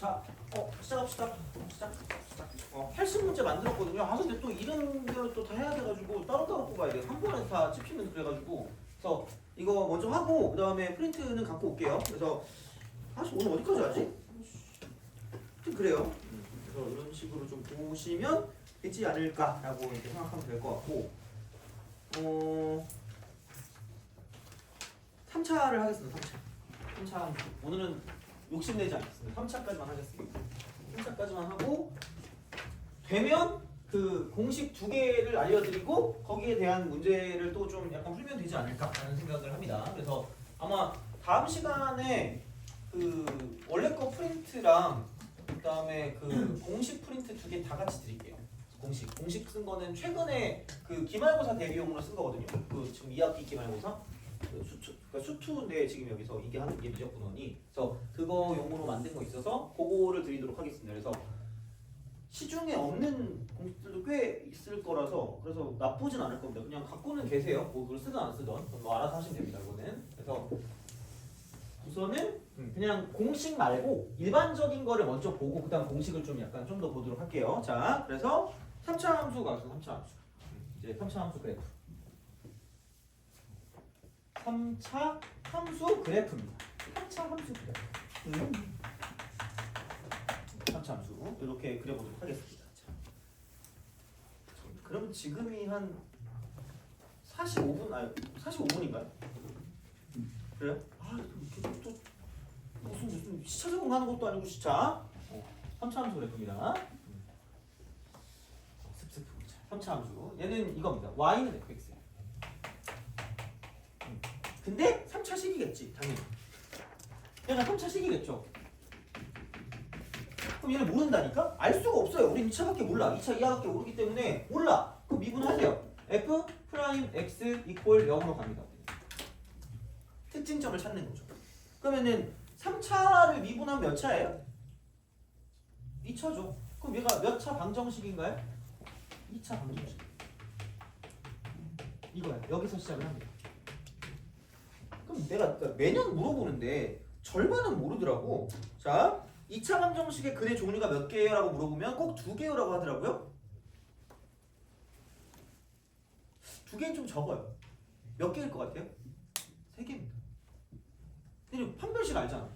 자, 시작합시다. 시작. 80문제 만들었거든요. 아, 근데 또 이런 대로 또 다 해야 돼가지고 따로따로 뽑아야 돼요. 한 번에 다 찝히면 그래가지고. 그래서 이거 먼저 하고 그 다음에 프린트는 갖고 올게요. 그래서 사실 오늘 어디까지 하지? 좀 그래요. 그래서 이런 식으로 좀 보시면 되지 않을까라고 이렇게 생각하면 될 것 같고. 3차를 하겠습니다. 3차. 오늘은 욕심내지 않겠습니다. 3차까지만 하겠습니다. 3차까지만 하고 되면 그 공식 2개를 알려드리고 거기에 대한 문제를 또 좀 약간 풀면 되지 않을까라는 생각을 합니다. 그래서 아마 다음 시간에 그 원래 거 프린트랑 그다음에 그 공식 프린트 2개 다 같이 드릴게요. 공식 쓴 거는 최근에 그 기말고사 대비용으로 쓴 거거든요. 그 지금 2학기 기말고사 수투인데 지금 여기서 이게 미적분원이 그래서 그거 용으로 만든 거 있어서 그거를 드리도록 하겠습니다. 그래서 시중에 없는 공식들도 꽤 있을 거라서 그래서 나쁘진 않을 겁니다. 그냥 갖고는 계세요. 뭐 그걸 쓰든 안 쓰든 뭐 알아서 하시면 됩니다. 이거는 그래서 우선은 그냥 공식 말고 일반적인 거를 먼저 보고 그다음 공식을 좀 약간 좀 더 보도록 할게요. 자, 그래서 3차 함수 가겠습니다. 3차 함수. 이제 3차 함수 그래프. 3차 함수 그래프입니다. 3차 함수 그래프. 3차 함수 이렇게 그려보도록 하겠습니다. 자. 그러면 지금이 한 45분, 아니 45분인가요? 그래요? 아, 이렇게 또 무슨 시차 적응하는 것도 아니고 시차. 3차 함수 그래프입니다. 습습. 3차 함수. 얘는 이겁니다. y는 fx예요. 근데 3차식이겠지, 당연히. 얘가 3차식이겠죠. 그럼 얘를 모른다니까? 알 수가 없어요. 우린 2차밖에 몰라. 2차 이하밖에 모르기 때문에 몰라. 그럼 미분하세요. f 프라임 x 이퀄 0으로 갑니다. 특징점을 찾는 거죠. 그러면은 3차를 미분하면 몇 차예요? 2차죠. 그럼 얘가 몇 차 방정식인가요? 2차 방정식. 이거야. 여기서 시작을 합니다. 그럼 내가 매년 물어보는데 절반은 모르더라고. 자, 2차 방정식의 근의 종류가 몇 개예요? 라고 물어보면 꼭 2개요 라고 하더라고요. 2개는 좀 적어요. 몇 개일 것 같아요? 3개입니다. 근데 판별식 알잖아.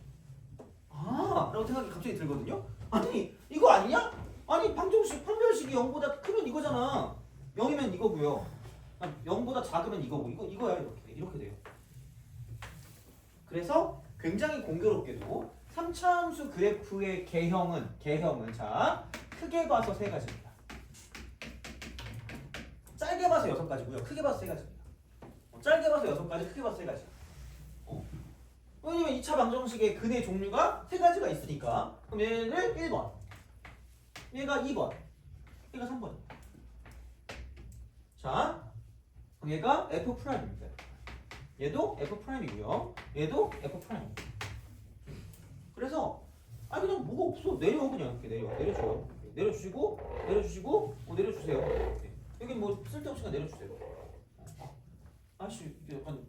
아, 라고 생각이 갑자기 들거든요. 아니, 이거 아니냐? 아니, 방정식 판별식이 0보다 크면 이거잖아. 0이면 이거고요. 0보다 작으면 이거고. 이거야. 이렇게 돼요. 그래서 굉장히 공교롭게도 3차 함수 그래프의 개형은 자, 크게 봐서 3가지입니다. 짧게 봐서 6가지고요. 크게 봐서 3가지입니다. 짧게 봐서 6가지, 크게 봐서 3가지. 왜냐면 2차 방정식의 근의 종류가 3가지가 있으니까. 그럼 얘를 1번, 얘가 2번, 얘가 3번입니다. 자, 그럼 얘가 F'입니다. 얘도 F'이고요. 얘도 F'입니다. 그래서 그냥 뭐가 없어. 내려 그냥 이렇게 내려줘요. 내려주시고 내려주세요. 여기 뭐 쓸데없이 그냥 내려주세요. 아씨 약간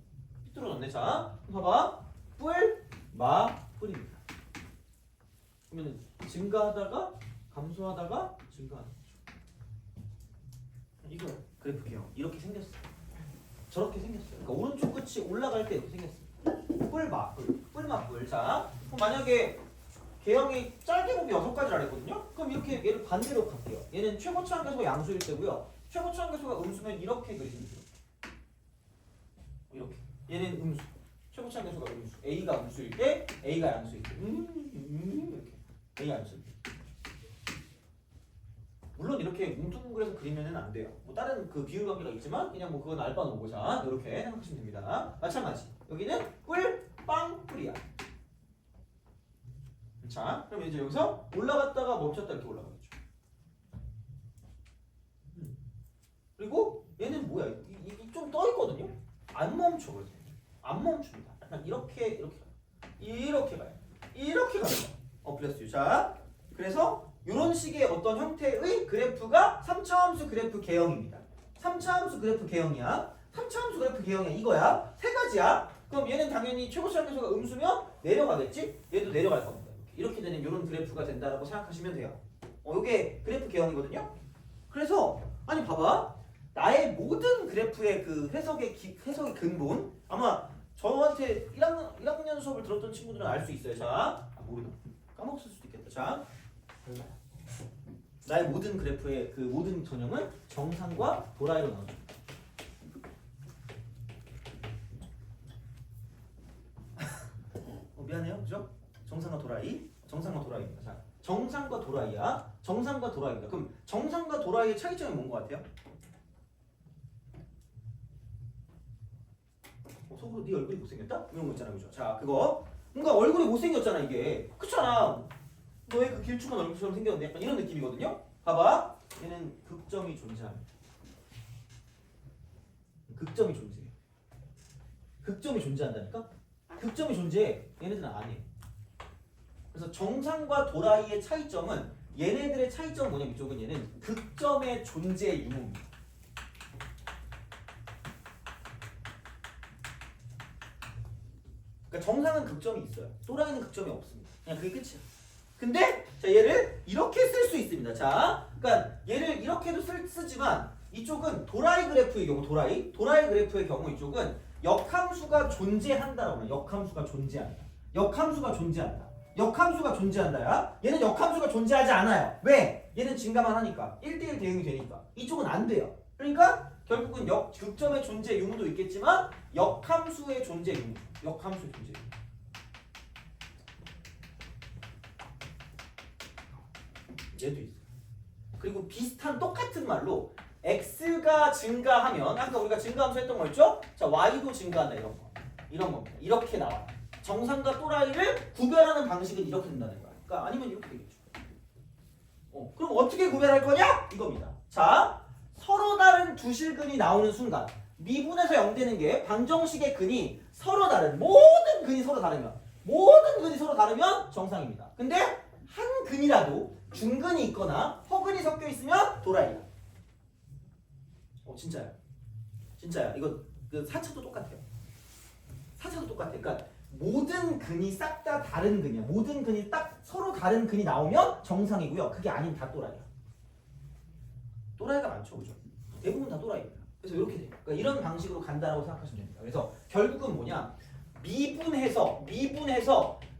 삐뚤어졌네. 자, 봐봐. 뿔입니다. 그러면 증가하다가 감소하다가 증가하는 거죠. 이거 그래프 개형 이렇게 생겼어. 저렇게 생겼어요. 그러니까 오른쪽 끝이 올라갈 때 이렇게 생겼어요. 뿔. 자, 그럼 만약에 개형이 짧게 보면 6가지를 했거든요. 그럼 이렇게 얘를 반대로 갈게요. 얘는 최고치 한계수가 양수일 때고요. 최고치 한계수가 음수면 이렇게 그리시면 돼요. 이렇게. 얘는 음수. 최고치 한계수가 음수. A가 음수일 때, A가 양수일 때. 이렇게. A가 양수일 때. 물론 이렇게 뭉뚱그려서 그리면은 안 돼요. 뭐 다른 그 비율 관계가 있지만 그냥 뭐 그건 알바 놓고 자 이렇게 생각하시면 됩니다. 마찬가지. 여기는 뿔이야. 자, 그럼 이제 여기서 올라갔다가 멈췄다 이렇게 올라가겠죠. 그리고 얘는 뭐야? 이 좀 떠 있거든요. 안 멈춰 그래서 안 멈춥니다. 약간 이렇게 가요. 이렇게 가요. 플러스 U. 자, 그래서 이런 식의 어떤 형태의 그래프가 3차 함수 그래프 개형입니다. 3차 함수 그래프 개형이야. 3차 함수 그래프 개형이야. 이거야. 3가지야. 그럼 얘는 당연히 최고치 한계수가 음수면 내려가겠지? 얘도 내려갈 겁니다. 이렇게. 이렇게 되는 이런 그래프가 된다라고 생각하시면 돼요. 이게 그래프 개형이거든요. 그래서 아니 봐봐, 나의 모든 그래프의 그 해석의 근본 아마 저한테 1학년 수업을 들었던 친구들은 알 수 있어요. 자, 모르나 까먹었을 수도 있겠다. 자, 나의 모든 그래프의 그 모든 전형은 정상과 도라이로 나눠집니다. 미안해요, 그죠? 정상과 도라이입니다. 자, 정상과 도라이야. 정상과 도라이입니다. 그럼 정상과 도라이의 차이점이 뭔 것 같아요? 속으로 네 얼굴이 못생겼다? 이런 거 있잖아, 그죠? 자, 그거 뭔가 얼굴이 못생겼잖아, 이게. 그렇잖아. 너의 그 길쭉한 얼굴처럼 생겼는데 약간 이런 느낌이거든요. 봐봐, 얘는 극점이 존재합니다. 극점이 존재해. 극점이 존재한다니까? 극점이 존재해. 얘네들은 안 해. 그래서 정상과 도라이의 차이점은 얘네들의 차이점은 뭐냐면 이쪽은 얘는 극점의 존재 유무입니다. 그러니까 정상은 극점이 있어요. 도라이는 극점이 없습니다. 그냥 그게 끝이야. 근데 자, 얘를 이렇게 쓸 수 있습니다. 자, 그러니까 얘를 이렇게도 쓰지만 이쪽은 도라이 그래프의 경우 도라이 그래프의 경우 이쪽은 역함수가 존재한다라고 해요. 역함수가 존재한다. 역함수가 존재한다야. 얘는 역함수가 존재하지 않아요. 왜? 얘는 증가만 하니까 1대1 대응이 되니까. 이쪽은 안 돼요. 그러니까 결국은 극점의 존재 유무도 있겠지만 역함수의 존재 유무. 역함수의 존재 유무. 얘도 있어요. 그리고 비슷한 똑같은 말로 x가 증가하면 아까 우리가 증가함수 했던 거였죠? 자, y도 증가한다 이런 겁니다. 이렇게 나와요. 정상과 또라이를 구별하는 방식은 이렇게 된다는 거야. 그러니까 아니면 이렇게 되겠죠. 그럼 어떻게 구별할 거냐? 이겁니다. 자, 서로 다른 두 실근이 나오는 순간 미분에서 0 되는 게 방정식의 근이 서로 다른 모든 근이 서로 다르면 정상입니다. 근데 한 근이라도 중근이 있거나 허근이 섞여 있으면 도라이야. 진짜야. 이거 그 사차도 똑같아요. 그러니까 모든 근이 싹 다 다른 근이야. 모든 근이 딱 서로 다른 근이 나오면 정상이고요. 그게 아니면 다 또라이야. 또라이가 많죠, 그죠? 대부분 다 또라이입니다. 그래서 이렇게 돼요. 그러니까 이런 방식으로 간다라고 생각하시면 됩니다. 그래서 결국은 뭐냐? 미분해서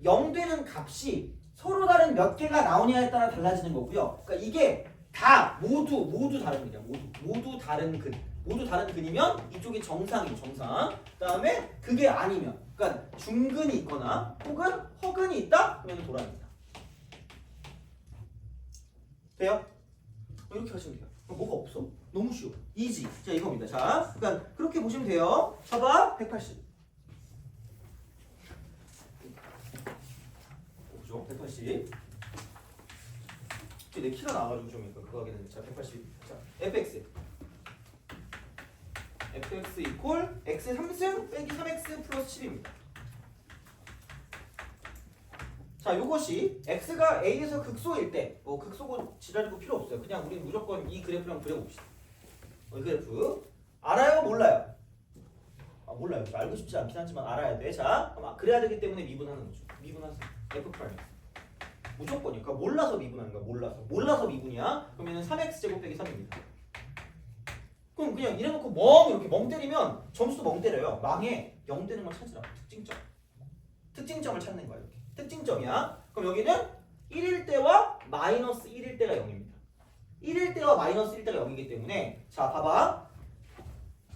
0 되는 값이 서로 다른 몇 개가 나오냐에 따라 달라지는 거고요. 그러니까 이게 다 모두 다릅니다. 모두 다른 근. 모두 다른 근이면 이쪽이 정상이에요. 정상. 그다음에 그게 아니면 그러니까 중근이 있거나 혹은 허근이 있다? 그러면 도라입니다. 돼요? 이렇게 하시면 돼요. 뭐가 없어? 너무 쉬워. 이지. 자, 이겁니다. 자, 그러니까 그렇게 보시면 돼요. 봐봐. 180. 그죠? 180. 내 키가 나와가지고 좀 그거 하겠는데. 자, 180. 자, fx 이퀄 x 3승 빼기 3x 플러스 7입니다. 자, 요것이 x가 a에서 극소일 때, 극소고 지랄이고 필요 없어요. 그냥 우리 무조건 이 그래프랑 그려봅시다. 이 그래프 알아요? 몰라요? 몰라요. 알고 싶지 않긴 하지만 알아야 돼. 자, 그래야 되기 때문에 미분하는 거죠. 미분하세요. f 프라임 무조건이니까 그러니까 몰라서 미분하는 거야. 몰라서 미분이야. 그러면 3x 제곱 빼기 3입니다. 그럼 그냥 이래놓고 이렇게 멍 때리면 점수도 멍 때려요. 망해. 0 되는 걸 찾으라. 특징점을 찾는 거야. 이렇게. 특징점이야. 그럼 여기는 1일 때와 마이너스 1일 때가 0입니다. 1일 때와 마이너스 1일 때가 0이기 때문에 자, 봐봐.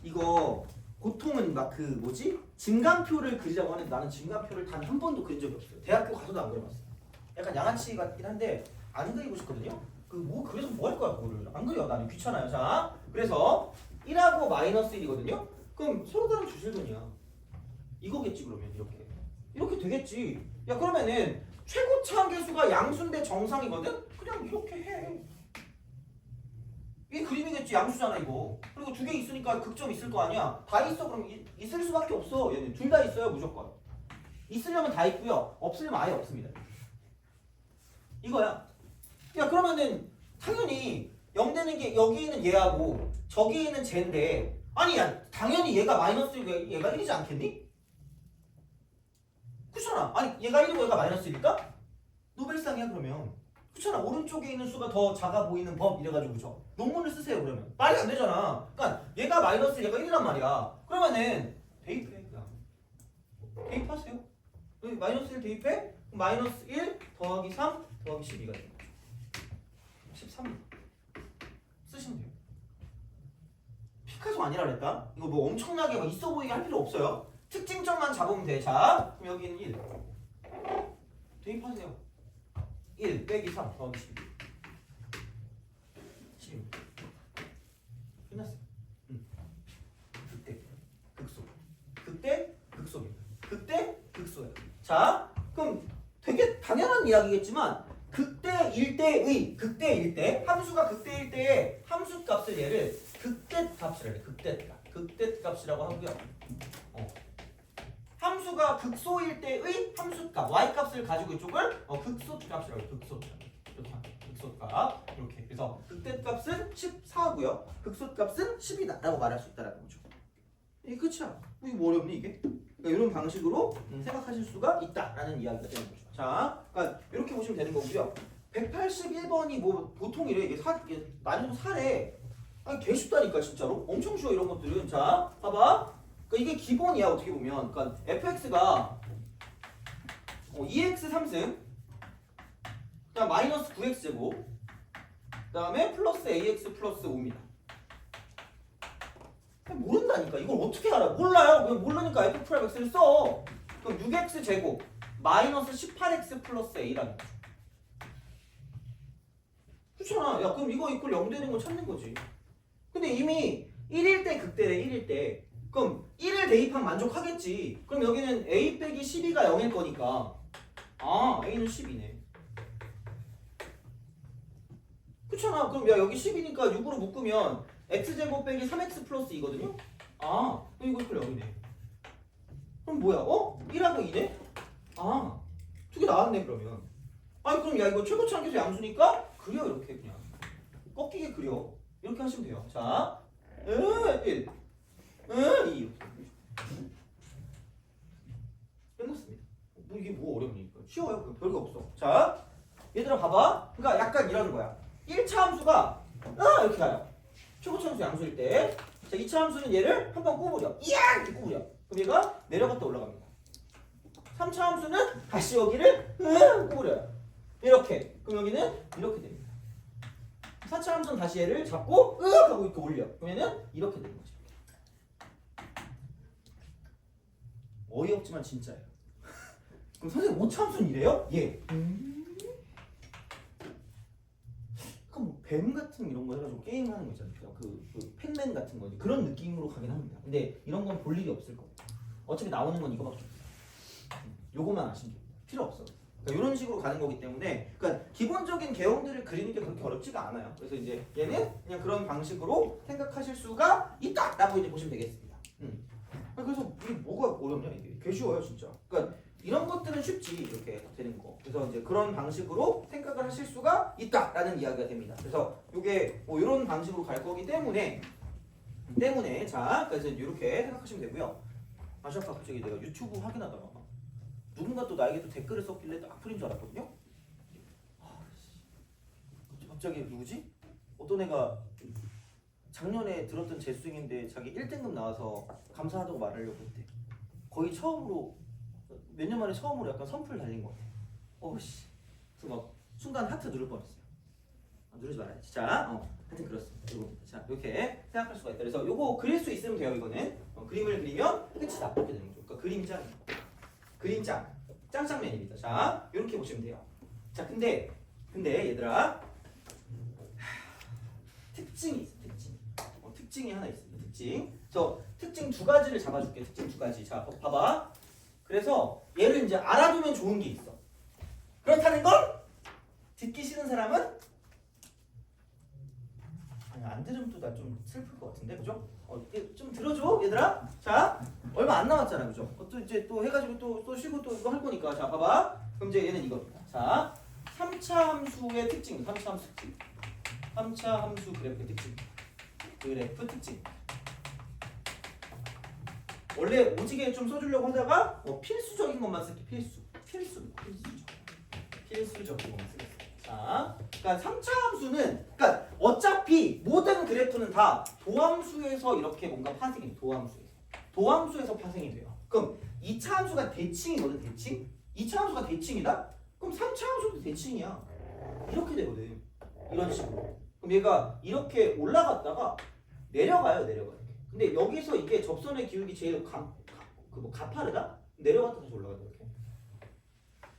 이거 보통은 막 그 뭐지? 증감표를 그리자고 하는데 나는 증감표를 단 한 번도 그린 적이 없어요. 대학교 가서도 안 그려봤어요. 약간 양아치 같긴 한데 안 그리고 싶거든요. 그래서 뭐 할 거야, 그거를. 안 그려. 나는 귀찮아요. 자, 그래서 1하고 마이너스 1이거든요. 그럼 서로 다른 주실근이야. 이거겠지, 그러면. 이렇게 되겠지. 야, 그러면은 최고차 계수가 양수인데 정상이거든? 그냥 이렇게 해. 이게 그림이겠지. 양수잖아, 이거. 그리고 두 개 있으니까 극점 있을 거 아니야. 다 있어. 그럼 있을 수밖에 없어. 얘는 둘 다 있어요, 무조건. 있으려면 다 있고요. 없으려면 아예 없습니다. 이거야. 야, 그러면은 당연히 0 되는 게 여기에는 얘하고 저기에는 쟤인데 아니, 야, 당연히 얘가 마이너스이고 얘가 1이지 않겠니? 그렇잖아. 아니, 얘가 1이고 얘가 마이너스니까? 노벨상이야 그러면. 그렇잖아. 오른쪽에 있는 수가 더 작아 보이는 법 이래가지고 그죠. 논문을 쓰세요 그러면. 말이 안 되잖아. 그러니까 얘가 마이너스 얘가 1이란 말이야. 그러면은 대입해 그냥. 대입하세요. 여기 마이너스 1 대입해? 마이너스 1 더하기 3 더하기 12가 되는 거죠. 13 쓰시면 돼요. 피카소 아니라 그랬다? 이거 뭐 엄청나게 막 있어 보이게 할 필요 없어요. 특징점만 잡으면 돼. 자, 그럼 여기는 1 대입하세요. 1 빼기 3 더하기 12 12 끝났어요. 극대 극소 극대 극소입니다. 극대 극소예요. 자, 그럼 되게 당연한 이야기겠지만 극대일 때의 극대일 때 함수가 함수일 때의 함수 값을 얘를 극대값이라 해요. 극대값이라고 하고요. 함수가 극소일 때의 함수값 y값을 가지고 이쪽을 극소값이라고 해요. 극소값 이렇게 극소값 이렇게. 그래서 극대값은 14고요. 극소값은 10이다라고 말할 수 있다라는 거죠. 이게 끝이야. 이게 뭐 어렵니 이게? 그러니까 이런 방식으로 생각하실 수가 있다라는 이야기가 되는 거죠. 자, 그러니까 이렇게 보시면 되는 거고요. 181번이 뭐 보통 이래 이게 난이도 4래. 아니 개 쉽다니까 진짜로. 엄청 쉬워 이런 것들은. 자, 봐봐. 그러니까 이게 기본이야 어떻게 보면. 그러니까 fx가 2x 3승, 그다음 마이너스 9x 제곱, 그다음에 플러스 ax 플러스 5입니다. 모른다니까. 이걸 어떻게 알아? 몰라요. 왜 모르니까 f 프라임 x를 써. 그럼 6x 제곱 마이너스 18x 플러스 a라는 거죠. 그렇잖아. 야 그럼 이거 이퀄 0 되는 거 찾는 거지. 근데 이미 1일 때 극대래. 1일 때. 그럼 1을 대입하면 만족하겠지. 그럼 여기는 a 빼기 12가 0일 거니까 a는 10이네. 그렇잖아. 그럼 야 여기 10이니까 6으로 묶으면 x제곱 빼기 3x 플러스 2거든요. 그럼 이거 이퀄 0이네. 그럼 뭐야? 1하고 2네? 두 개 나왔네 그러면. 아니 그럼 야 이거 최고치 함수 양수니까 그려 이렇게 그냥. 꺾이게 그려. 이렇게 하시면 돼요. 자, 1 2 끝났습니다. 뭐 이게 뭐 어렵니까? 쉬워요. 별거 없어. 자, 얘들아 봐봐. 그러니까 약간 이러는 거야. 1차 함수가 이렇게 가요. 최고치 함수 양수일 때. 자, 2차 함수는 얘를 한번 구부려. 이야! 이렇게 구부려. 그럼 얘가 내려갔다 올라갑니다. 3차 함수는 다시 여기를 구부려요. 이렇게. 그럼 여기는 이렇게 됩니다. 4차 함수는 다시 얘를 잡고 하고 이렇게 올려. 그러면은 이렇게 되는 거죠. 어이없지만 진짜예요. 그럼 선생님 5차 함수는 이래요? 예. 그럼 뭐 뱀 같은 이런 거 해가지고 게임하는 거 있잖아요. 그 팩맨 같은 거 그런 느낌으로 가긴 합니다. 근데 이런 건 볼 일이 없을 거예요. 어차피 나오는 건 이거밖에 없어요. 요거만 아시면 돼요. 필요 없어. 그러니까 이런 식으로 가는 거기 때문에 그러니까 기본적인 개형들을 그리는 게 그렇게 어렵지가 않아요. 그래서 이제 얘는 그냥 그런 방식으로 생각하실 수가 있다라고 이제 보시면 되겠습니다. 그래서 이게 뭐가 어렵냐 이게 개 쉬워요 진짜. 그러니까 이런 것들은 쉽지 이렇게 되는 거. 그래서 이제 그런 방식으로 생각을 하실 수가 있다라는 이야기가 됩니다. 그래서 이게 뭐 이런 방식으로 갈 거기 때문에 자 그래서 이렇게 생각하시면 되고요. 잠깐 갑자기 내가 유튜브 확인하다가 누군가 또 나에게 또 댓글을 썼길래 또 악플인 줄 알았거든요. 갑자기 누구지? 어떤 애가 작년에 들었던 재수생인데 자기 1등급 나와서 감사하다고 말하려고 했대. 거의 처음으로 몇 년 만에 처음으로 약간 선풀 달린 것 같아. 그래서 막 순간 하트 누를 뻔했어요. 누르지 말아야지. 자, 하여튼 그렇습니다. 이겁니다. 자, 이렇게 생각할 수가 있다. 그래서 요거 그릴 수 있으면 돼요. 이거는 그림을 그리면 끝이다. 이렇게 되는 거죠. 그러니까 그림장 짱짱맨입니다. 자, 이렇게 보시면 돼요. 자, 근데 얘들아 특징이 있어. 특징이 하나 있습니다. 특징 두 가지를 잡아줄게. 특징 두 가지. 자, 봐봐. 그래서 얘를 이제 알아두면 좋은 게 있어. 그렇다는 걸 듣기 싫은 사람은 아니 안 들으면 또 나 좀 슬플 것 같은데, 그죠? 좀 들어줘, 얘들아. 자, 얼마 안 남았잖아, 그죠? 또 이제 또 해가지고 또 쉬고 또 이거 할 거니까. 자, 봐봐. 그럼 이제 얘는 이겁니다. 자, 3차 함수의 특징. 3차 함수 특징. 3차 함수 그래프의 특징. 그래프 특징. 원래 오지게 좀 써주려고 하다가 필수적인 것만 쓸게. 필수적. 필수적 기본을 쓰겠습니다. 자, 그러니까 3차 함수는 그러니까 어차피 모든 그래프는 다 도함수에서 이렇게 뭔가 파생이 돼요. 도함수에서 파생이 돼요. 그럼 2차 함수가 대칭이거든. 대칭. 2차 함수가 대칭이다? 그럼 3차 함수도 대칭이야. 이렇게 되거든. 이런 식으로. 그럼 얘가 이렇게 올라갔다가 내려가요. 근데 여기서 이게 접선의 기울기 제일 가파르다? 내려갔다 다시 올라가요. 이렇게.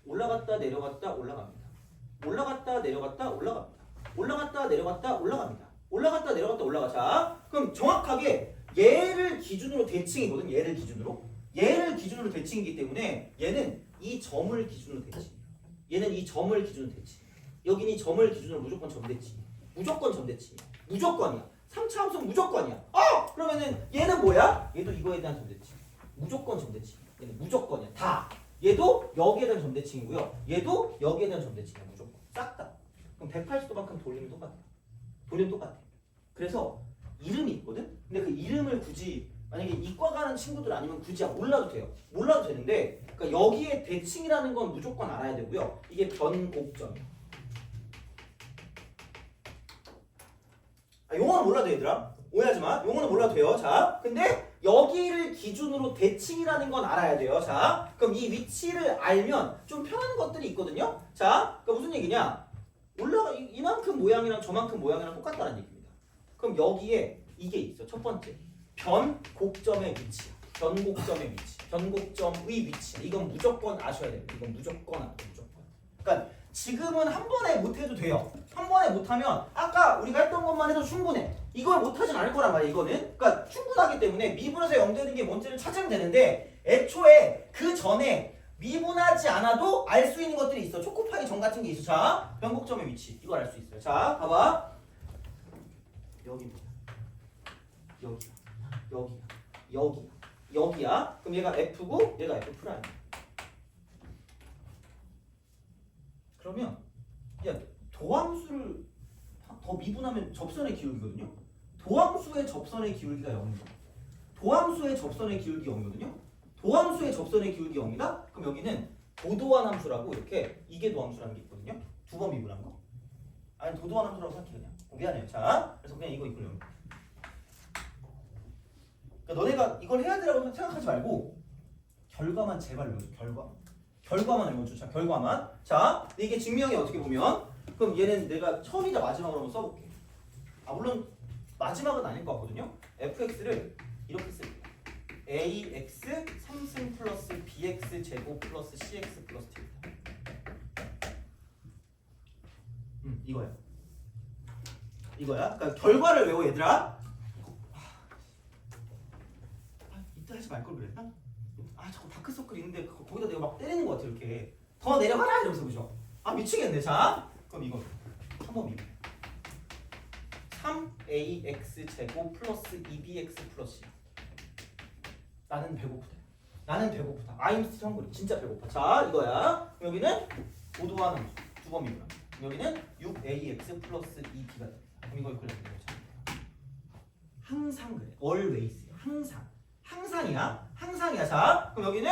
올라갔다 내려갔다 올라갑니다. 올라갔다 내려갔다 올라갑니다. 올라갔다 내려갔다 올라갑니다. 올라갔다 내려갔다 올라가자. 그럼 정확하게 얘를 기준으로 대칭이거든. 얘를 기준으로 대칭이기 때문에 얘는 이 점을 기준으로 대칭이에요. 얘는 이 점을 기준으로 대칭. 여긴 이 점을 기준으로 무조건 점대칭이야. 무조건 점대칭이야. 무조건이야. 3차 함수는 무조건이야. 그러면은 얘는 뭐야? 얘도 이거에 대한 점대칭. 무조건 점대칭. 얘는 무조건이야. 다. 얘도 여기에 대한 점대칭이고요. 얘도 여기에 대한 점대칭이야. 무조건. 싹 다. 그럼 180도만큼 돌리면 똑같아. 그래서 이름이 있거든? 근데 그 이름을 굳이 만약에 이과 가는 친구들 아니면 굳이 몰라도 돼요. 몰라도 되는데 그러니까 여기에 대칭이라는 건 무조건 알아야 되고요. 이게 변곡점이야. 용어는 몰라도 돼, 얘들아. 오해하지 마. 용어는 몰라도 돼요. 자, 근데 여기를 기준으로 대칭이라는 건 알아야 돼요. 자, 그럼 이 위치를 알면 좀 편한 것들이 있거든요. 자, 그러니까 무슨 얘기냐? 이만큼 모양이랑 저만큼 모양이랑 똑같다는 얘기입니다. 그럼 여기에 이게 있어. 첫 번째, 변곡점의 위치야. 변곡점의 위치야. 이건 무조건 아셔야 돼요. 이건 무조건 알아요. 무조건. 그러니까 지금은 한 번에 못해도 돼요. 한 번에 못하면 아까 우리가 했던 것만 해도 충분해. 이걸 못하진 않을 거란 말이야. 이거는 그러니까 충분하기 때문에 미분에서 0 되는 게 뭔지를 찾으면 되는데 애초에 그 전에 미분하지 않아도 알 수 있는 것들이 있어. 초코파이 점 같은 게 있어. 자, 변곡점의 위치 이걸 알 수 있어요. 자, 봐봐. 여기입니다. 여기야. 그럼 얘가 F고 얘가 F 프라임. 그러면 야 도함수를 더 미분하면 접선의 기울기거든요. 도함수의 접선의 기울기가 0이다. 도함수의 접선의 기울기 0이거든요. 도함수의 접선의 기울기 0이다. 그럼 여기는 도도한 함수라고 이렇게 이게 도함수라는 게 있거든요. 두 번 미분한 거. 아니 도도한 함수라고 생각해 그냥. 미안해요. 자, 그래서 그냥 이거 이끌려. 그러니까 너네가 이걸 해야 되라고 생각하지 말고 결과만 제발 외워줘. 결과만 외워줘. 자, 결과만. 자, 근데 이게 증명이 어떻게 보면 그럼 얘는 내가 처음이자 마지막으로 한번 써볼게. 물론 마지막은 아닐 것 같거든요. fx를 이렇게 씁니다. ax 3승 플러스 bx 제곱 플러스 cx 플러스 t입니다. 이거야. 그러니까 결과를 외워 얘들아. 이때 하지 말 걸 그랬나? 자꾸 다크서클 있는데 거기다 내가 막 때리는 것 같아. 이렇게 더 내려가라 이러면서. 그죠? 미치겠네. 자, 그럼 이거 한번 미분. 3ax 제곱 플러스 2bx 플러스 c. 나는 배고프다. I'm still hungry. 진짜 배고파. 자, 이거야. 여기는 도도한 함수. 두 번 미분. 여기는 6ax 플러스 2b가 됩니다. 그럼 이거 이끌려면 항상 그래. always. 항상이야. 자, 그럼 여기는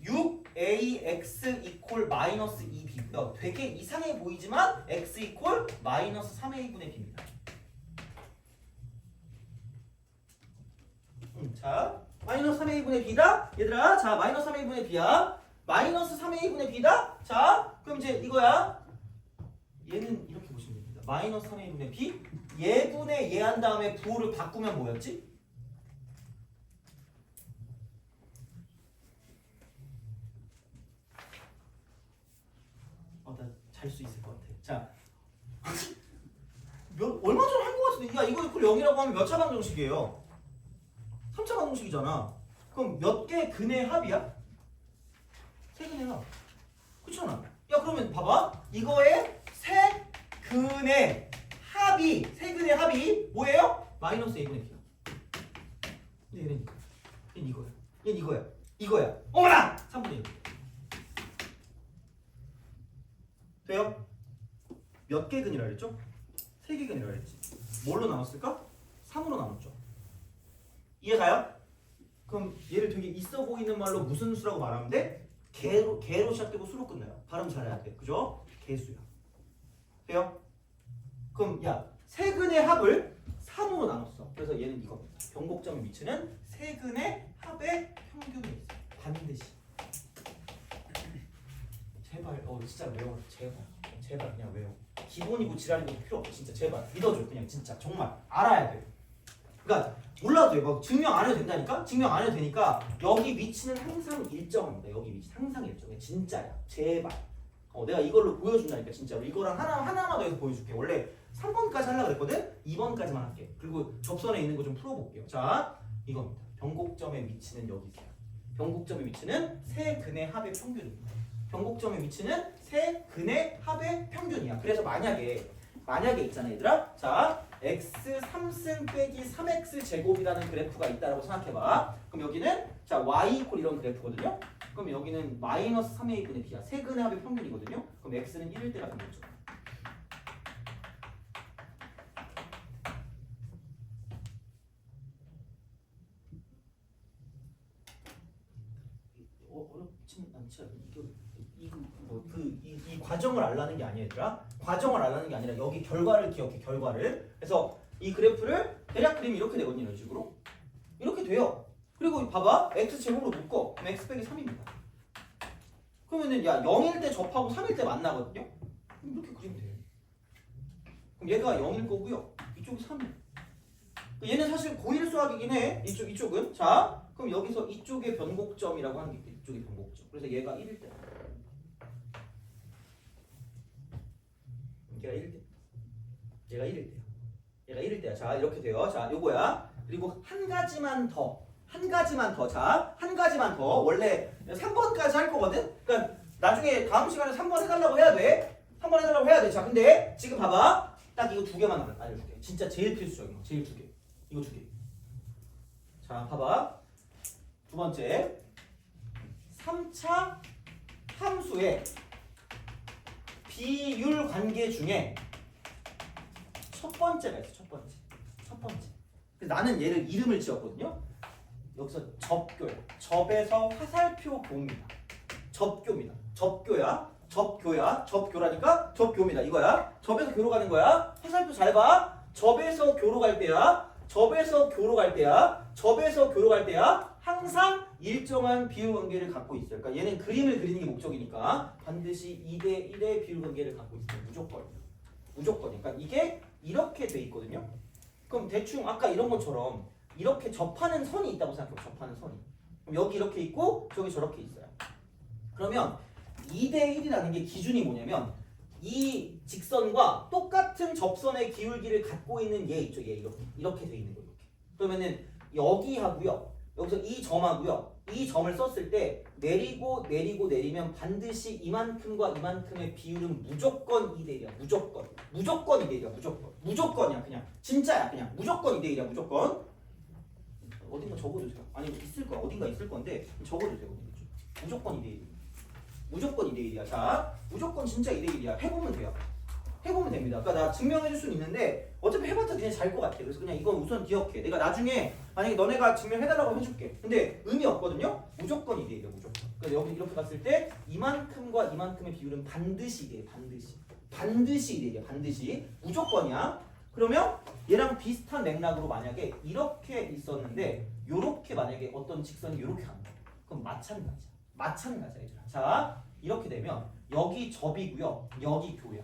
6ax 이퀄 마이너스 2b고요. 되게 이상해 보이지만 x 이퀄 마이너스 3a분의 b입니다. 자, 마이너스 3a분의 b다. 얘들아, 자, 마이너스 3a분의 b야. 마이너스 3a분의 b다. 자, 그럼 이제 이거야. 얘는 이렇게 보시면 됩니다. 마이너스 3a분의 b. 얘분의 얘 한 다음에 부호를 바꾸면 뭐였지? 나 잘 수 있을 것 같아. 자, 얼마 전에 한 것 같은데, 야 이거 이퀄 0이라고 하면 몇 차 방정식이에요? 3차 방정식이잖아. 그럼 몇 개 근의 합이야? 세 근의 합. 그렇잖아. 야 그러면 봐봐. 이거의 세 근의 합이 뭐예요? 마이너스 a분의 b야. 근데 얘는 이거야. 어머나! 3분의 1. 돼요? 몇 개 근이라 그랬죠? 3개 근이라 그랬지. 뭘로 나눴을까? 3으로 나눴죠. 이해가요? 그럼 얘를 되게 있어 보이는 말로 무슨 수라고 말하면 돼? 개로 시작되고 수로 끝나요. 발음 잘해야 돼. 그죠? 개수야. 돼요? 그럼 야 세근의 합을 3으로 나눴어. 그래서 얘는 이겁니다. 변곡점의 위치는 세근의 합의 평균이 있어요. 반드시. 제발 진짜 외워. 제발 그냥 외워. 기본이고 지랄이고 필요 없어. 진짜 제발 믿어줘. 그냥 진짜 정말 알아야 돼. 그러니까 몰라도 돼. 막 증명 안 해도 된다니까? 증명 안 해도 되니까 여기 위치는 항상 일정합니다. 여기 위치 항상 일정해. 진짜야. 제발. 내가 이걸로 보여준다니까 진짜로. 이거랑 하나만 더 해서 보여줄게. 원래 3번까지 하려고 그랬거든? 2번까지만 할게. 그리고 접선에 있는 거 좀 풀어볼게요. 자, 이겁니다. 변곡점의 위치는 여기세요. 변곡점의 위치는 세 근의 합의 평균입니다. 변곡점의 위치는 세 근의 합의 평균이야. 그래서 만약에 있잖아 얘들아. 자, x 3승 빼기 3x 제곱이라는 그래프가 있다라고 생각해봐. 그럼 여기는 자 y 이퀄 이런 그래프거든요. 그럼 여기는 마이너스 3의 2분의 b야. 세 근의 합의 평균이거든요. 그럼 x는 1일 때가 되는 거죠. 어렵진 않지 않니? 이 과정을 알라는 게 아니야 얘들아. 과정을 알라는 게 아니라 여기 결과를 기억해. 결과를. 그래서 이 그래프를 대략 그리면 이렇게 되거든요. 이런 식으로. 이렇게 돼요. 그리고 봐봐. x제곱으로 묶어. 그럼 x 빼기 3입니다. 그러면은 야 0일 때 접하고 3일 때 만나거든요. 그럼 이렇게 그리면 돼요. 그럼 얘가 0일 거고요. 이쪽이 3이에요. 얘는 사실 고일 수학이긴 해. 이쪽은. 자, 그럼 여기서 이쪽의 변곡점이라고 하는 게 있대. 이쪽의 변곡점. 그래서 얘가 1일 때. 얘가 1일 때. 얘가 1일 때야. 얘가 1일 때야. 자, 이렇게 돼요. 자, 요거야. 그리고 한 가지만 더. 자, 한 가지만 더. 원래 3번까지 할 거거든? 그러니까 나중에 다음 시간에 3번 해달라고 해야 돼. 3번 해달라고 해야 돼. 자, 근데 지금 봐봐. 딱 이거 두 개만 알려줄게. 진짜 제일 필수적인 거. 제일 두 개. 이거 두 개. 자, 봐봐. 두 번째. 3차 함수의 비율 관계 중에 첫 번째가 있어. 첫 번째. 그래서 나는 얘를 이름을 지었거든요. 여기서 접교야. 접에서 화살표 교입니다. 접교입니다. 접교라니까 접교입니다. 이거야. 접에서 교로 가는 거야. 화살표 잘 봐. 접에서 교로 갈 때야. 항상 일정한 비율 관계를 갖고 있어요. 그러니까 얘는 그림을 그리는 게 목적이니까 반드시 2대 1의 비율 관계를 갖고 있어요. 무조건이에요. 그러니까 이게 이렇게 돼 있거든요. 그럼 대충 아까 이런 것처럼 이렇게 접하는 선이 있다고 생각해요. 접하는 선이. 그럼 여기 이렇게 있고 저기 저렇게 있어요. 그러면 2대 1이라는 게 기준이 뭐냐면 이 직선과 똑같은 접선의 기울기를 갖고 있는 얘 있죠. 얘 이렇게 돼 있는 거 이렇게. 그러면은 여기하고요. 여기서 이 점하고요. 이 점을 썼을 때 내리면 반드시 이만큼과 이만큼의 비율은 무조건 2대 1이야. 무조건 2대 1이야. 무조건이야. 그냥 진짜야. 그냥 무조건 2대 1이야. 무조건. 어딘가 적어주세요. 아니 있을 거야. 어딘가 있을 건데 적어주세요. 무조건 2대 1. 무조건 2대 1이야. 자, 무조건 진짜 2대 1이야. 해보면 돼요. 해보면 됩니다. 그러니까 나 증명해줄 수는 있는데 어차피 해봤자 그냥 잘 것 같아. 그래서 그냥 이건 우선 기억해. 내가 나중에 만약에 너네가 증명해달라고 해줄게. 근데 의미 없거든요. 무조건 2대 1이야. 무조건. 그래서 여기 이렇게 봤을 때 이만큼과 이만큼의 비율은 반드시 2대 1. 반드시 2대 1이야. 반드시. 무조건이야. 그러면 얘랑 비슷한 맥락으로 만약에 이렇게 있었는데 요렇게 만약에 어떤 직선이 요렇게 간다. 그럼 마찬가지야. 얘들아. 자, 이렇게 되면 여기 접이고요. 여기 교야.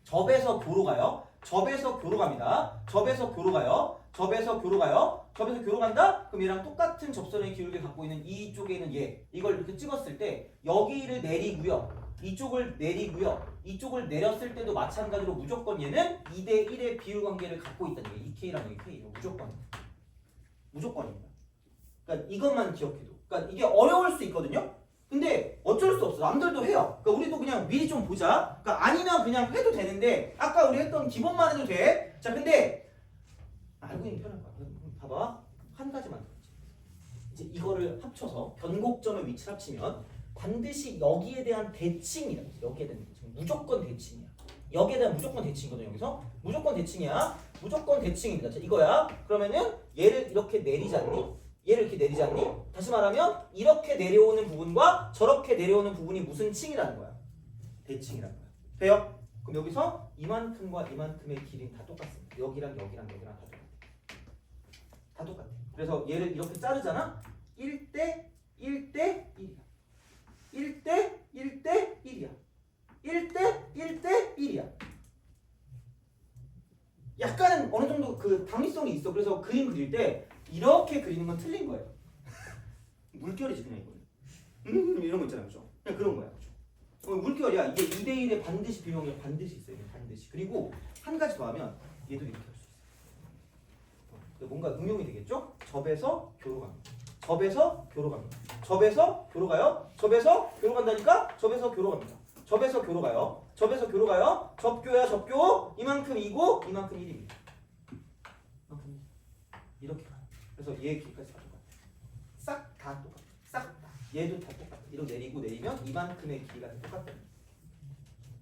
접에서 교로 가요. 접에서 교로 갑니다. 접에서 교로 간다? 그럼 얘랑 똑같은 접선의 기울기를 갖고 있는 이쪽에 있는 얘. 이걸 이렇게 찍었을 때 여기를 내리고요. 이쪽을 내렸을 때도 마찬가지로 무조건 얘는 2대 1의 비율 관계를 갖고 있다는 게 2K랑 2K. 무조건입니다. 그러니까 이것만 기억해도. 그러니까 이게 어려울 수 있거든요. 근데 어쩔 수 없어. 남들도 해요. 그러니까 우리도 그냥 미리 좀 보자. 그러니까 아니면 그냥 해도 되는데 아까 우리 했던 기본만 해도 돼. 자, 근데 알고 있는 편할 거야. 봐봐. 한 가지만 더. 이제 이거를 합쳐서 변곡점의 위치를 합치면 반드시 여기에 대한 대칭이다. 여기에 대한 대칭. 무조건 대칭이야. 여기에 대한 무조건 대칭이거든요. 여기서 무조건 대칭이야. 무조건 대칭입니다. 자, 이거야. 그러면은 얘를 이렇게 내리잖니? 얘를 이렇게 내리지 않니? 다시 말하면 이렇게 내려오는 부분과 저렇게 내려오는 부분이 무슨 층이라는 거야? 대칭이라는 거야. 돼요? 그럼 여기서 이만큼과 이만큼의 길이는 다 똑같습니다. 여기랑 여기랑 여기랑 다 똑같아. 다 똑같아. 그래서 얘를 이렇게 자르잖아? 1대 1대 1이야. 1대 1대 1이야. 1대 1대 1이야. 약간은 어느 정도 그 당위성이 있어. 그래서 그림 그릴 때 이렇게 그리는 건 틀린 거예요. 물결이지 그냥 이거는. 이런 거 있잖아요. 그죠? 그냥 그런 거야. 그죠? 물결이야. 이게 2대 1에 반드시 비용이 반드시 있어요. 반드시. 그리고 한 가지 더 하면 얘도 이렇게 할 수 있어요. 뭔가 응용이 되겠죠? 접에서 교로 갑니다. 접에서 교로 갑니다. 접에서 교로 가요. 접에서 교로 간다니까? 접에서 교로 갑니다. 접에서 교로 가요. 접에서 교로 가요. 접교야 접교. 이만큼 2고 이만큼 1입니다. 이만큼 이렇게 가요. 그래서 얘 길까지 다 똑같아. 싹 다 똑같아. 싹 다. 얘도 다 똑같아. 이렇게 내리고 내리면 이만큼의 길이가 다 똑같다.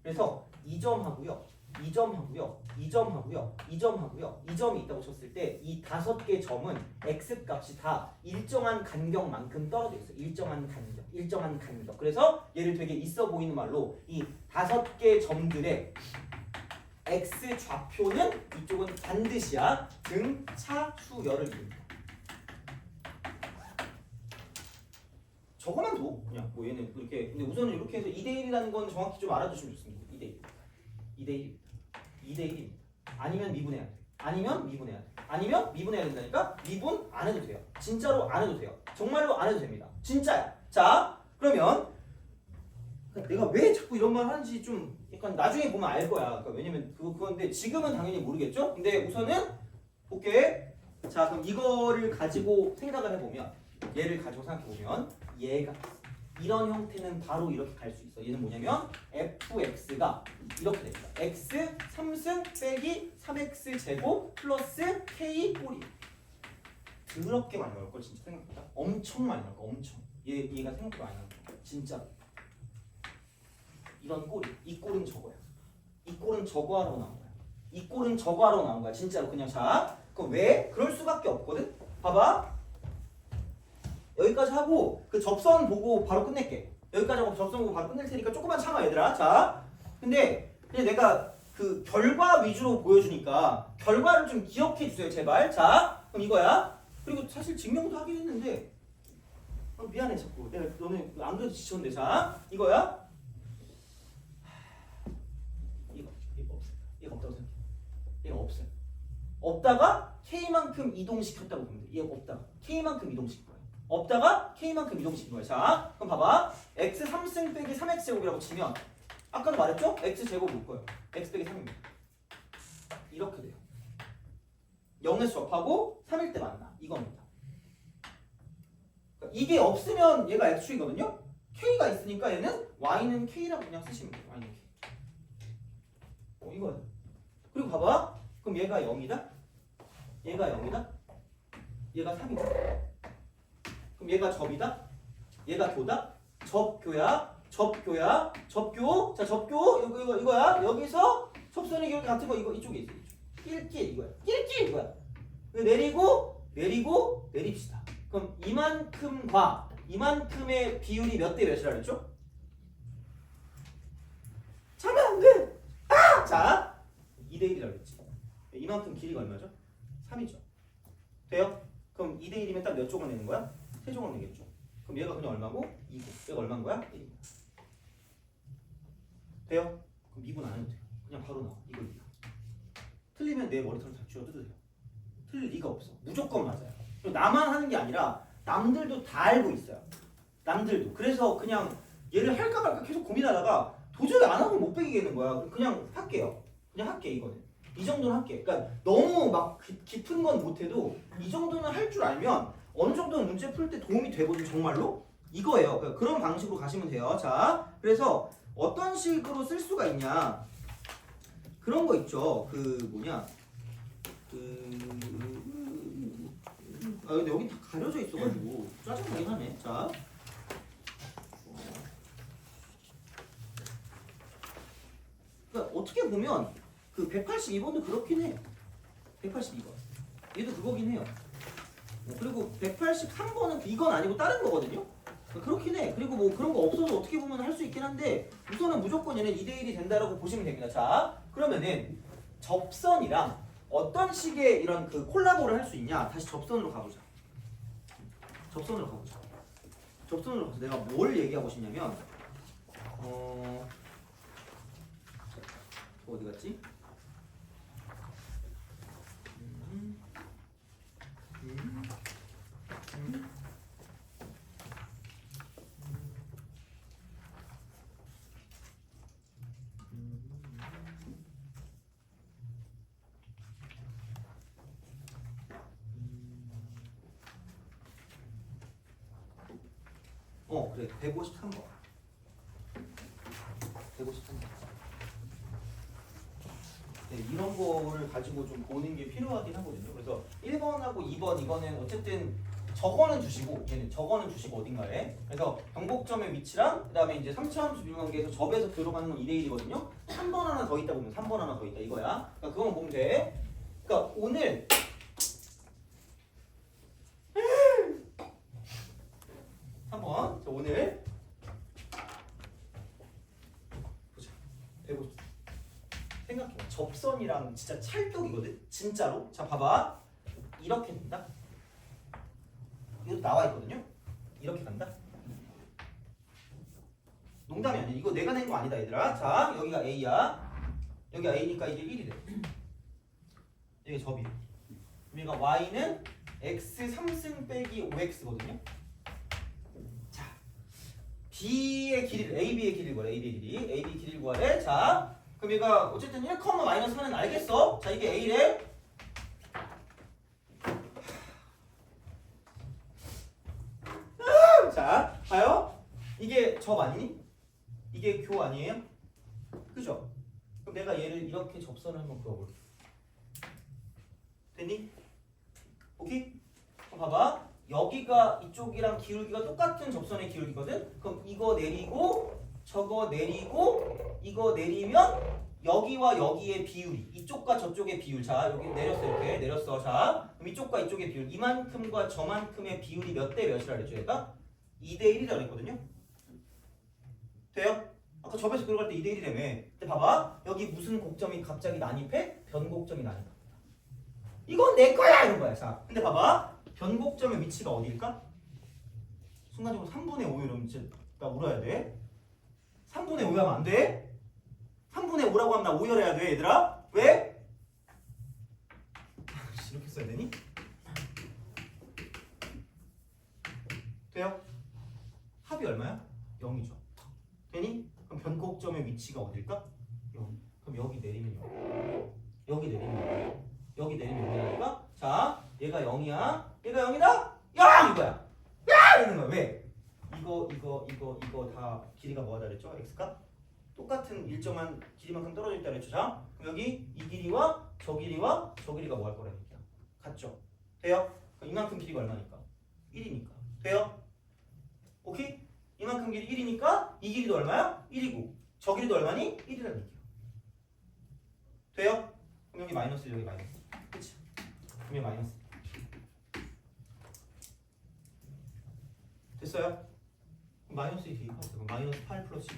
그래서 2점하고요. 2점하고요. 2점하고요. 2점하고요. 2점이 있다고 쳤을 때 이 5개 점은 x 값이 다 일정한 간격만큼 떨어져 있어요. 일정한 간격. 일정한 간격. 그래서 얘를 되게 있어 보이는 말로 이 5개 점들의 x 좌표는 이쪽은 반드시야 등차수열을 이룹니다. 저거만 둬. 그냥 뭐 얘는 이렇게. 근데 우선은 이렇게 해서 2대 1이라는 건 정확히 좀 알아두시면 좋습니다. 2대 1. 2대 1입니다. 2대 1입니다. 아니면 미분해야 돼. 아니면 미분해야 돼. 아니면 미분해야 된다니까? 미분 안 해도 돼요. 진짜로 안 해도 돼요. 정말로 안 해도 됩니다. 진짜야. 자, 그러면 내가 왜 자꾸 이런 말 하는지 좀 약간 나중에 보면 알 거야. 그러니까 왜냐면 그건데 지금은 당연히 모르겠죠? 근데 우선은 볼게. 자, 그럼 이거를 가지고 생각을 해보면 얘를 가지고 생각해보면 얘가 이런 형태는 바로 이렇게 갈 수 있어. 얘는 뭐냐면 fx가 이렇게 됩니다. x 3승 빼기 3x 제곱 플러스 k 꼴이 더럽게 많이 나올 걸 진짜 생각보다 엄청 많이 나올 거. 엄청 얘가 생각보다 많이 나올 거. 진짜 이런 꼴이 이 꼴은 저거야. 이 꼴은 저거 하러 나온 거야. 이 꼴은 저거 하러 나온 거야. 진짜로 그냥. 자, 그럼 왜? 그럴 수밖에 없거든. 봐봐. 여기까지 하고 그 접선 보고 바로 끝낼게. 여기까지 하고 접선 보고 바로 끝낼 테니까 조금만 참아 얘들아. 자, 근데 그냥 내가 그 결과 위주로 보여주니까 결과를 좀 기억해 주세요 제발. 자, 그럼 이거야. 그리고 사실 증명도 하긴 했는데 미안해 자꾸 내가 너네 안 그래도 지쳤는데. 자, 이거야. 이거 없어. 얘가 없다고 생각해. 얘가 없어요. 없다가 K만큼 이동시켰다고 보면 돼. 얘가 없다가 K만큼 이동시킨 거야. 없다가 K만큼 이동시킨 거야. 자, 그럼 봐봐. x 3승 빼기 3x 제곱이라고 치면 아까도 말했죠? x 제곱이 올 거예요. x 빼기 3입니다. 이렇게 돼요. 0에서 접하고 3일 때 만나. 이겁니다. 그러니까 이게 없으면 얘가 x축이거든요. k가 있으니까 얘는 y는 k라고 그냥 쓰시면 돼요. y는 k. 이거야. 그리고 봐봐. 그럼 얘가 0이다. 얘가 0이다. 얘가 3이다. 그럼 얘가 접이다. 얘가 교다. 접교야. 접교야. 접교. 자, 접교. 이거야. 여기서 접선의 기울기 같은 거 이거 이쪽에 있어. 낄낄 이거야. 낄낄 이거야. 내리고 내리고 내립시다. 그럼 이만큼과 이만큼의 비율이 몇 대 몇이라 그랬죠? 자면 안 돼. 아! 자, 2대 1이라 그랬지. 이만큼 길이가 얼마죠? 3이죠. 돼요? 그럼 2대 1이면 딱 몇 조각 내는 거야? 3조각 내겠죠. 그럼 얘가 그냥 얼마고? 2고. 얘가 얼마인 거야? 1입니다. 돼요? 그럼 미분 안 해도 돼요. 그냥 바로 나와. 이거 이거. 틀리면 내 머리털 다 쥐어뜯어도 돼요. 틀릴 리가 없어. 무조건 맞아요. 그리고 나만 하는 게 아니라 남들도 다 알고 있어요. 남들도. 그래서 그냥 얘를 할까 말까 계속 고민하다가 도저히 안 하면 못 베기겠는 거야. 그냥 할게요. 그냥 할게 이거는. 이 정도는 할게. 그러니까 너무 막 깊은 건 못해도 이 정도는 할 줄 알면 어느 정도는 문제 풀 때 도움이 되거든 정말로. 이거예요. 그러니까 그런 방식으로 가시면 돼요. 자, 그래서 어떤 식으로 쓸 수가 있냐? 그런 거 있죠. 그 뭐냐? 근데 여기 다 가려져 있어가지고 짜증나긴 하네. 자, 그러니까 어떻게 보면 그 182번도 그렇긴 해. 182번. 얘도 그거긴 해요. 그리고 183번은 이건 아니고 다른 거거든요. 그렇긴 해. 그리고 뭐 그런 거 없어도 어떻게 보면 할 수 있긴 한데 우선은 무조건 얘는 2대1이 된다라고 보시면 됩니다. 자, 그러면은 접선이랑 어떤 식의 이런 그 콜라보를 할 수 있냐? 다시 접선으로 가보자. 접선으로 가보자. 접선으로 가서 내가 뭘 얘기하고 싶냐면 어디 갔지? 그래. 153번. 153번. 네, 이런 거를 가지고 좀 보는 게 필요하긴 하거든요. 그래서 1번하고 2번 이거는 어쨌든 저거는 주시고 얘는 저거는 주시고 어딘가에 그래서 변곡점의 위치랑 그다음에 이제 3차 함수 비율관계에서 접에서 들어가는 건 2대1이거든요. 3번 하나 더 있다 보면 3번 하나 더 있다 이거야. 그러니까 그건 보면 돼. 그러니까 오늘 3번. 자, 오늘 보자. 150. 생각해. 접선이랑 진짜 찰떡이거든. 진짜로. 자, 봐봐. 이렇게 된다. 이것도 나와 있거든요. 이렇게 간다. 농담이 아니야. 이거 내가 낸 거 아니다, 얘들아. 자, 여기가 A야. 여기가 A니까 이게 1이래. 이게 접이. 그러니까 Y는 X 3승 빼기 5X거든요. 자, B의 길이를 AB의 길이를 구하래. AB의 길이. AB 길이를 구하래. 자, 그럼 얘가 어쨌든 1, 마이너스 4는 알겠어. 자, 이게 A래. 자, 봐요. 이게 접 아니니? 이게 교 아니에요? 그죠? 그럼 내가 얘를 이렇게 접선을 한번 그어볼게. 됐니? 오케이? 그럼 봐봐. 여기가 이쪽이랑 기울기가 똑같은 접선의 기울기거든? 그럼 이거 내리고 저거 내리고 이거 내리면 여기와 여기의 비율이 이쪽과 저쪽의 비율. 자, 여기 내렸어. 이렇게 내렸어. 자, 그럼 이쪽과 이쪽의 비율 이만큼과 저만큼의 비율이 몇 대 몇이라 그랬죠? 얘가 2대1이라고 그랬거든요. 돼요? 아까 접에서 들어갈 때 2대1이라며. 근데 봐봐. 여기 무슨 곡점이 갑자기 난입해? 변곡점이 난입합니다. 이건 내 거야! 이런 거야. 자, 근데 봐봐. 변곡점의 위치가 어디일까? 순간적으로 3분의 5 이러면 진짜 나 울어야 돼. 3분의 5 하면 안 돼? 3분의 5라고 하면 나 오열해야 돼, 얘들아. 왜? 이렇게 써야 되니? 돼요? 합이 얼마야? 0이죠. 되니? 그럼 변곡점의 위치가 어딜까? 0. 그럼 여기 내리면 0. 여기 내리면 0. 여기 내리면 0이라니까? 자, 얘가 0이야. 얘가 0이다? 0! 이거야. 야! 이러는 거야. 왜? 이거 다 길이가 뭐하다 그랬죠? x가? 똑같은 일정한 길이만큼 떨어져 있다 그랬죠? 자, 그럼 여기 이 길이와 저 길이와 저 길이가 뭐 할 거라니까? 같죠? 돼요? 그럼 이만큼 길이가 얼마니까? 1이니까. 돼요? 오케이? 이만큼 길이 1이니까 이 길이도 얼마야? 1이고 저 길이도 얼마니? 1이라는 얘기야. 돼요? 그럼 여기 마이너스 여기 마이너스. 그치? 그럼 여기 마이너스. 됐어요? 그럼 마이너스 2 대입하세요. 그럼 마이너스 8 플러스 2.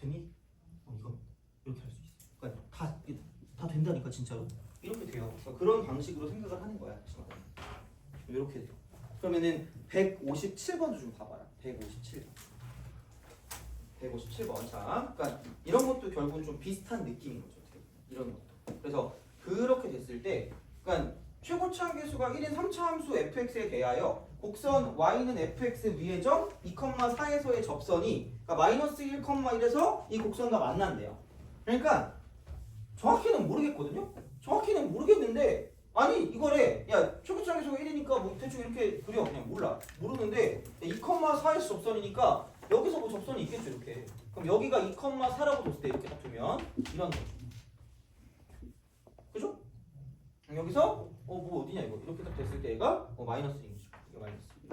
됐니? 이거 이렇게 할 수 있어. 그러니까 다 된다니까 진짜로. 이렇게 돼요. 그런 방식으로 생각을 하는 거야. 이렇게 돼요. 그러면은 157번도 좀 봐봐라. 157번. 자, 그러니까 이런 것도 결국은 좀 비슷한 느낌인 거죠. 이런 것도. 그래서 그렇게 됐을 때, 그러니까 최고차 함계수가 1인 3차 함수 fx에 대하여 곡선 y는 fx 위의 점 2,4에서의 접선이 그러니까 마이너스 1,1에서 이 곡선과 만난대요. 그러니까 정확히는 모르겠거든요. 정확히는 모르겠는데 아니 이거래 야 최고차 함계수가 1이니까 뭐 대충 이렇게 그려 그냥 모르는데 2,4에서 접선이니까 여기서 뭐 접선이 있겠죠 이렇게. 그럼 여기가 2,4라고 뒀을 때 이렇게 딱 두면 이런 거죠. 그죠? 여기서 뭐 어디냐 이거 이렇게 딱 됐을 때 얘가 마이너스 1이죠. 이거 마이너스 1.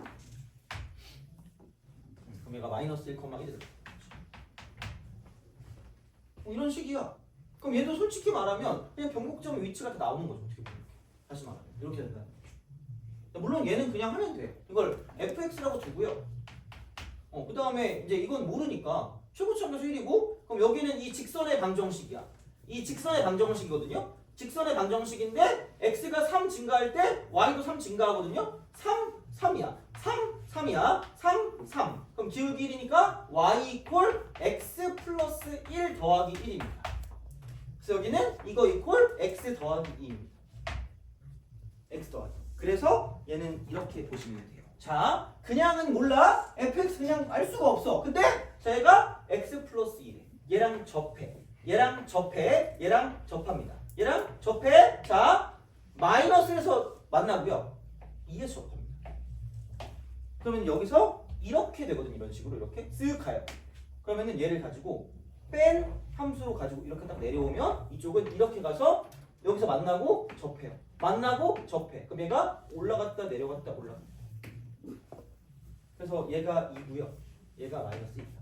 그럼 얘가 마이너스 1,1을 이런 식이야. 그럼 얘도 솔직히 말하면 그냥 변곡점 위치가 다 나오는 거죠. 어떻게 보면. 다시 말하면 이렇게 된다. 물론 얘는 그냥 하면 돼. 이걸 fx라고 두고요. 그 다음에 이제 이건 모르니까 최고점에서 1이고 그럼 여기는 이 직선의 방정식이야. 이 직선의 방정식이거든요. 직선의 방정식인데 x가 3 증가할 때 y도 3 증가하거든요. 3, 3이야. 3, 3이야. 3, 3. 그럼 기울기 1이니까 y 이퀄 x 플러스 1 더하기 1입니다. 그래서 여기는 이거 이퀄 x 더하기 2입니다. x 더하기. 그래서 얘는 이렇게 보시면 돼요. 자, 그냥은 몰라. fx 그냥 알 수가 없어. 근데 제가 x 플러스 1에 얘랑 접해. 얘랑 접해. 얘랑 접합니다. 얘랑 접해. 자, 마이너스에서 만나고요. 2에서 접합니다. 그러면 여기서 이렇게 되거든요. 이런 식으로 이렇게 쓱 가요. 그러면은 얘를 가지고 뺀 함수로 가지고 이렇게 딱 내려오면 이쪽은 이렇게 가서 여기서 만나고 접해요. 만나고 접해. 그럼 얘가 올라갔다 내려갔다 올라갔다. 그래서 얘가 2고요. 얘가 마이너스 1이다.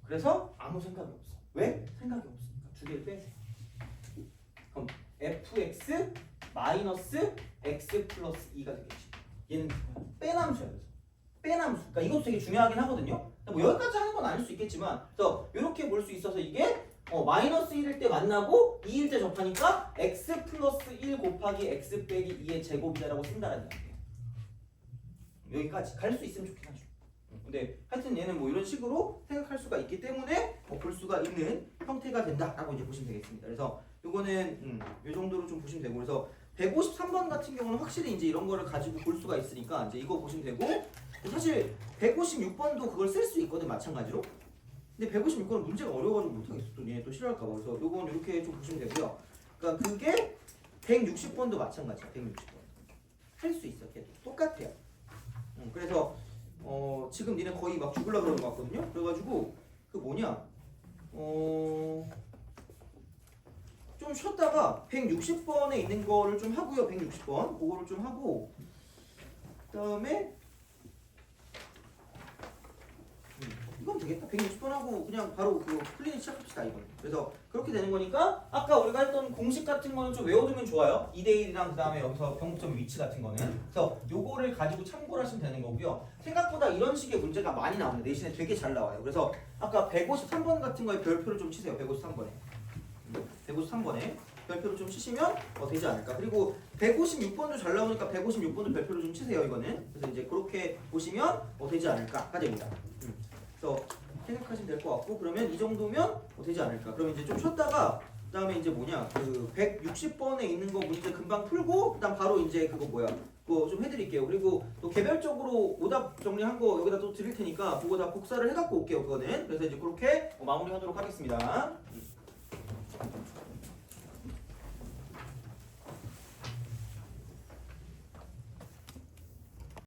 그래서 아무 생각이 없어. 왜? 생각이 없으니까 두 개를 빼세요. 그럼 fx 마이너스 x 플러스 2가 되겠지. 얘는 빼남수야. 그래서 빼남수. 그러니까 이것도 되게 중요하긴 하거든요. 뭐 여기까지 하는 건 아닐 수 있겠지만 그래서 이렇게 볼 수 있어서 이게 마이너스 1일 때 만나고 2일 때 접하니까 x 플러스 1 곱하기 x 빼기 2의 제곱이다라고 쓴다는 얘기예요. 여기까지 갈 수 있으면 좋긴 하죠. 근데 하여튼 얘는 뭐 이런 식으로 생각할 수가 있기 때문에 볼 수가 있는 형태가 된다라고 이제 보시면 되겠습니다. 그래서 요거는 요 정도로 좀 보시면 되고 그래서 153번 같은 경우는 확실히 이제 이런 거를 가지고 볼 수가 있으니까 이제 이거 보시면 되고 사실 156번도 그걸 쓸 수 있거든 마찬가지로. 근데 156번은 문제가 어려워가지고 못하겠어. 또 얘네 또 싫어할까봐. 그래서 요건 이렇게 좀 보시면 되고요. 그러니까 그게 160번도 마찬가지야. 160번 할 수 있어. 걔도 똑같아요. 그래서 지금 니네 거의 막 죽으려고 그러는 것 같거든요. 그래가지고 그 뭐냐 좀 쉬었다가 160번에 있는 거를 좀 하고요. 160번 그거를 좀 하고 그다음에 이건 되겠다. 160번 하고 그냥 바로 그 플레이 시작합시다 이건. 그래서 그렇게 되는 거니까 아까 우리가 했던 공식 같은 거는 좀 외워두면 좋아요. 2대1이랑 그 다음에 여기서 변곡점 위치 같은 거는. 그래서 요거를 가지고 참고를 하시면 되는 거고요. 생각보다 이런 식의 문제가 많이 나오는데 내신에 되게 잘 나와요. 그래서 아까 153번 같은 거에 별표를 좀 치세요. 153번에. 153번에 별표를 좀 치시면 되지 않을까. 그리고 156번도 잘 나오니까 156번도 별표를 좀 치세요. 이거는. 그래서 이제 그렇게 보시면 되지 않을까가 됩니다. 그래서 생각하시면 될 것 같고 그러면 이 정도면 되지 않을까. 그러면 이제 좀 쉬었다가 그다음에 이제 뭐냐 그 160번에 있는 거 문제 금방 풀고 그다음 바로 이제 그거 뭐야 그거 좀 해드릴게요. 그리고 또 개별적으로 오답 정리한 거 여기다 또 드릴 테니까 그거 다 복사를 해갖고 올게요. 그거는. 그래서 이제 그렇게 마무리하도록 하겠습니다.